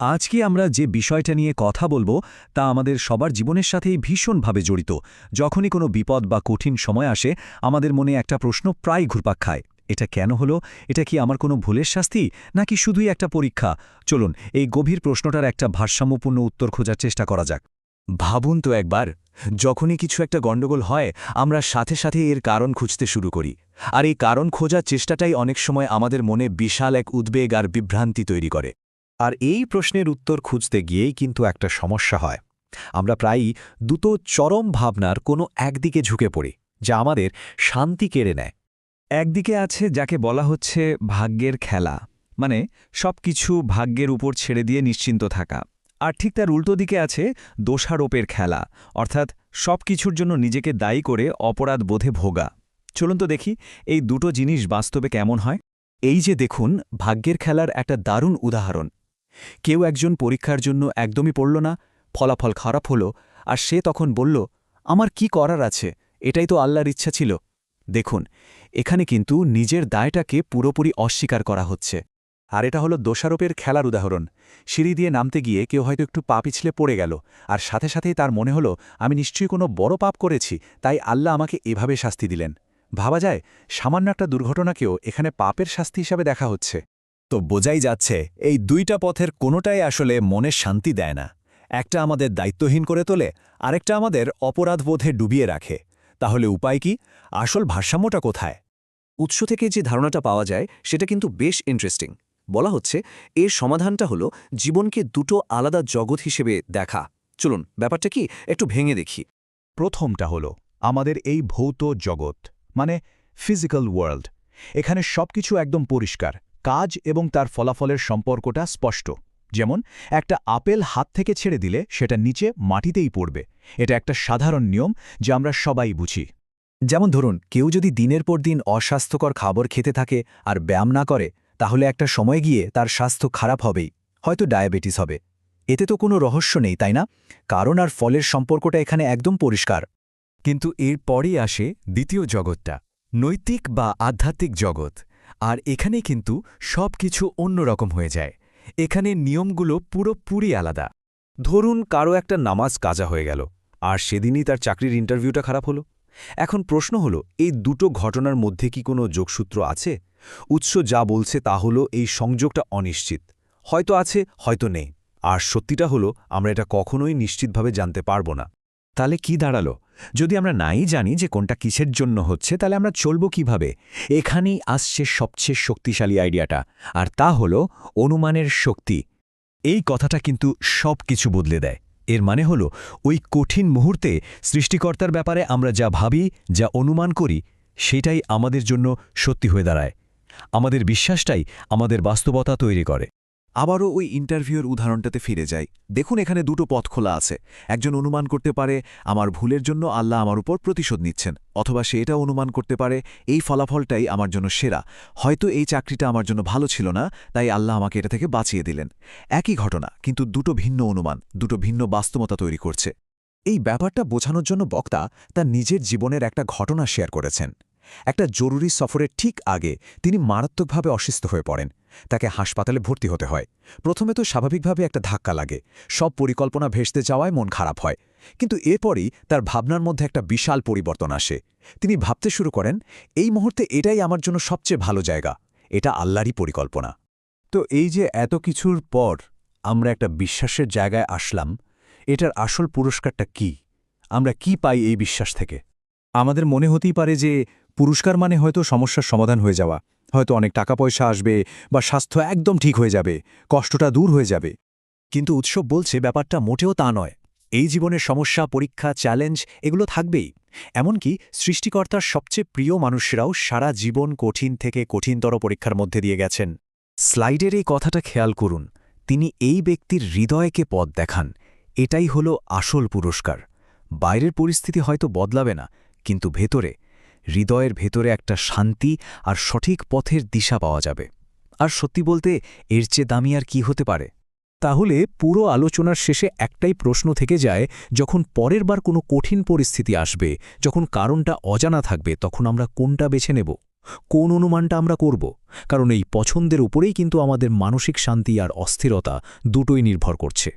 আজকে আমরা যে বিষয়টা নিয়ে কথা বলবো তা আমাদের সবার জীবনের সাথেই ভীষণভাবে জড়িত। যখনই কোনো বিপদ বা কঠিন সময় আসে আমাদের মনে একটা প্রশ্ন প্রায় ঘুরপাক খায়, এটা কেন হলো? এটা কি আমার কোনো ভুলের শাস্তি, নাকি শুধুই একটা পরীক্ষা? চলুন এই গভীর প্রশ্নটার একটা ভারসাম্যপূর্ণ উত্তর খোঁজার চেষ্টা করা যাক। ভাবুন তো একবার, যখনই কিছু একটা গণ্ডগোল হয় আমরা সাথে সাথে এর কারণ খুঁজতে শুরু করি। আর এই কারণ খোঁজার চেষ্টাটাই অনেক সময় আমাদের মনে বিশাল এক উদ্বেগ আর বিভ্রান্তি তৈরি করে। আর এই প্রশ্নের উত্তর খুঁজতে গিয়েই কিন্তু একটা সমস্যা হয়। আমরা প্রায়ই দুটো চরম ভাবনার কোনো একদিকে ঝুঁকে পড়ি, যা আমাদের শান্তি কেড়ে নেয়। একদিকে আছে যাকে বলা হচ্ছে ভাগ্যের খেলা, মানে সবকিছু ভাগ্যের উপর ছেড়ে দিয়ে নিশ্চিন্ত থাকা। আর ঠিক তার উল্টো দিকে আছে দোষারোপের খেলা, অর্থাৎ সবকিছুর জন্য নিজেকে দায়ী করে অপরাধ বোধে ভোগা। চলুন তো দেখি এই দুটো জিনিস বাস্তবে কেমন হয়। এই যে দেখুন, ভাগ্যের খেলার একটা দারুণ উদাহরণ। কেউ একজন পরীক্ষার জন্য একদমই পড়ল না, ফলাফল খারাপ হলো, আর সে তখন বলল, আমার কি করার আছে, এটাই তো আল্লাহর ইচ্ছা ছিল। দেখুন, এখানে কিন্তু নিজের দায়টাকে পুরোপুরি অস্বীকার করা হচ্ছে। আর এটা হলো দোষারোপের খেলার উদাহরণ। সিঁড়ি দিয়ে নামতে গিয়ে কেউ হয়তো একটু পা পিছলে পড়ে গেল, আর সাথে সাথেই তার মনে হলো আমি নিশ্চয়ই কোনো বড় পাপ করেছি, তাই আল্লাহ আমাকে এভাবে শাস্তি দিলেন। ভাবা যায়, সামান্য একটা দুর্ঘটনাকেও এখানে পাপের শাস্তি হিসাবে দেখা হচ্ছে। তো বোঝাই যাচ্ছে এই দুইটা পথের কোনোটাই আসলে মনের শান্তি দেয় না। একটা আমাদের দায়িত্বহীন করে তোলে, আরেকটা আমাদের অপরাধবোধে ডুবিয়ে রাখে। তাহলে উপায় কি? আসল ভারসাম্যটা কোথায়? উৎস থেকে যে ধারণাটা পাওয়া যায় সেটা কিন্তু বেশ ইন্টারেস্টিং। বলা হচ্ছে এর সমাধানটা হলো জীবনকে দুটো আলাদা জগৎ হিসেবে দেখা। চলুন ব্যাপারটা কি একটু ভেঙে দেখি। প্রথমটা হলো আমাদের এই ভৌত জগৎ, মানে ফিজিক্যাল ওয়ার্ল্ড। এখানে সবকিছু একদম পরিষ্কার, কাজ এবং তার ফলাফলের সম্পর্কটা স্পষ্ট। যেমন একটা আপেল হাত থেকে ছেড়ে দিলে সেটা নিচে মাটিতেই পড়বে। এটা একটা সাধারণ নিয়ম যা আমরা সবাই বুঝি। যেমন ধরুন, কেউ যদি দিনের পর দিন অস্বাস্থ্যকর খাবার খেতে থাকে আর ব্যায়াম না করে, তাহলে একটা সময় গিয়ে তার স্বাস্থ্য খারাপ হবেই, হয়তো ডায়াবেটিস হবে। এতে তো কোনো রহস্য নেই, তাই না? কারণ আর ফলের সম্পর্কটা এখানে একদম পরিষ্কার। কিন্তু এর পরেই আসে দ্বিতীয় জগৎটা, নৈতিক বা আধ্যাত্মিক জগৎ। আর এখানে কিন্তু সব কিছু অন্যরকম হয়ে যায়। এখানে নিয়মগুলো পুরোপুরি আলাদা। ধরুন কারো একটা নামাজ কাজা হয়ে গেল, আর সেদিনই তার চাকরির ইন্টারভিউটা খারাপ হলো। এখন প্রশ্ন হলো, এই দুটো ঘটনার মধ্যে কি কোনো যোগসূত্র আছে? উৎস যা বলছে তা হলো এই সংযোগটা অনিশ্চিত। হয়তো আছে, হয়তো নেই। আর সত্যিটা হলো আমরা এটা কখনোই নিশ্চিতভাবে জানতে পারব না। তাহলে কি দাঁড়ালো? যদি আমরা নাই জানি যে কোনটা কিসের জন্য হচ্ছে, তাহলে আমরা চলব কিভাবে? এখানেই আসছে সবচেয়ে শক্তিশালী আইডিয়াটা, আর তা হলো অনুমানের শক্তি। এই কথাটা কিন্তু সব কিছু বদলে দেয়। এর মানে হলো ওই কঠিন মুহূর্তে সৃষ্টিকর্তার ব্যাপারে আমরা যা ভাবি, যা অনুমান করি, সেটাই আমাদের জন্য সত্যি হয়ে দাঁড়ায়। আমাদের বিশ্বাসটাই আমাদের বাস্তবতা তৈরি করে। আবারও ওই ইন্টারভিউর উদাহরণটাতে ফিরে যাই। দেখুন, এখানে দুটো পথ খোলা আছে। একজন অনুমান করতে পারে আমার ভুলের জন্য আল্লাহ আমার উপর প্রতিশোধ নিচ্ছেন, অথবা সে এটা অনুমান করতে পারে এই ফলাফলটাই আমার জন্য সেরা। হয়তো এই চাকরিটা আমার জন্য ভালো ছিল না, তাই আল্লাহ আমাকে এটা থেকে বাঁচিয়ে দিলেন। একই ঘটনা, কিন্তু দুটো ভিন্ন অনুমান, দুটো ভিন্ন বাস্তবতা তৈরি করছে। এই ব্যাপারটা বোঝানোর জন্য বক্তা তার নিজের জীবনের একটা ঘটনা শেয়ার করেছেন। একটা জরুরি সফরের ঠিক আগে তিনি মারাত্মকভাবে অসুস্থ হয়ে পড়েন। তাকে হাসপাতালে ভর্তি হতে হয়। প্রথমে তো স্বাভাবিকভাবে একটা ধাক্কা লাগে, সব পরিকল্পনা ভেস্তে যাওয়ায় মন খারাপ হয়। কিন্তু এরপরই তার ভাবনার মধ্যে একটা বিশাল পরিবর্তন আসে। তিনি ভাবতে শুরু করেন, এই মুহূর্তে এটাই আমার জন্য সবচেয়ে ভালো জায়গা, এটা আল্লাহরই পরিকল্পনা। তো এই যে এত কিছুর পর আমরা একটা বিশ্বাসের জায়গায় আসলাম, এটার আসল পুরস্কারটা কি? আমরা কি পাই এই বিশ্বাস থেকে? আমাদের মনে হতেই পারে যে পুরস্কার মানে হয়তো সমস্যার সমাধান হয়ে যাওয়া, হয়তো অনেক টাকা পয়সা আসবে, বা স্বাস্থ্য একদম ঠিক হয়ে যাবে, কষ্টটা দূর হয়ে যাবে। কিন্তু উৎসব বলছে ব্যাপারটা মোটেও তা নয়। এই জীবনের সমস্যা, পরীক্ষা, চ্যালেঞ্জ এগুলো থাকবেই। এমনকি সৃষ্টিকর্তার সবচেয়ে প্রিয় মানুষেরাও সারা জীবন কঠিন থেকে কঠিনতর পরীক্ষার মধ্যে দিয়ে গেছেন। স্লাইডের এই কথাটা খেয়াল করুন। তিনি এই ব্যক্তির হৃদয়কে পথ দেখান। এটাই হলো আসল পুরস্কার। বাইরের পরিস্থিতি হয়তো বদলাবে না, কিন্তু হৃদয়ের ভেতরে একটা শান্তি আর সঠিক পথের দিশা পাওয়া যাবে। আর সত্যি বলতে এর চেয়ে দামি আর কি হতে পারে? তাহলে পুরো আলোচনার শেষে একটাই প্রশ্ন থেকে যায়, যখন পরের বার কোনো কঠিন পরিস্থিতি আসবে, যখন কারণটা অজানা থাকবে, তখন আমরা কোনটা বেছে নেব? কোন অনুমানটা আমরা করব, কারণ এই পছন্দের উপরেই কিন্তু আমাদের মানসিক শান্তি আর অস্থিরতা দুটোই নির্ভর করছে।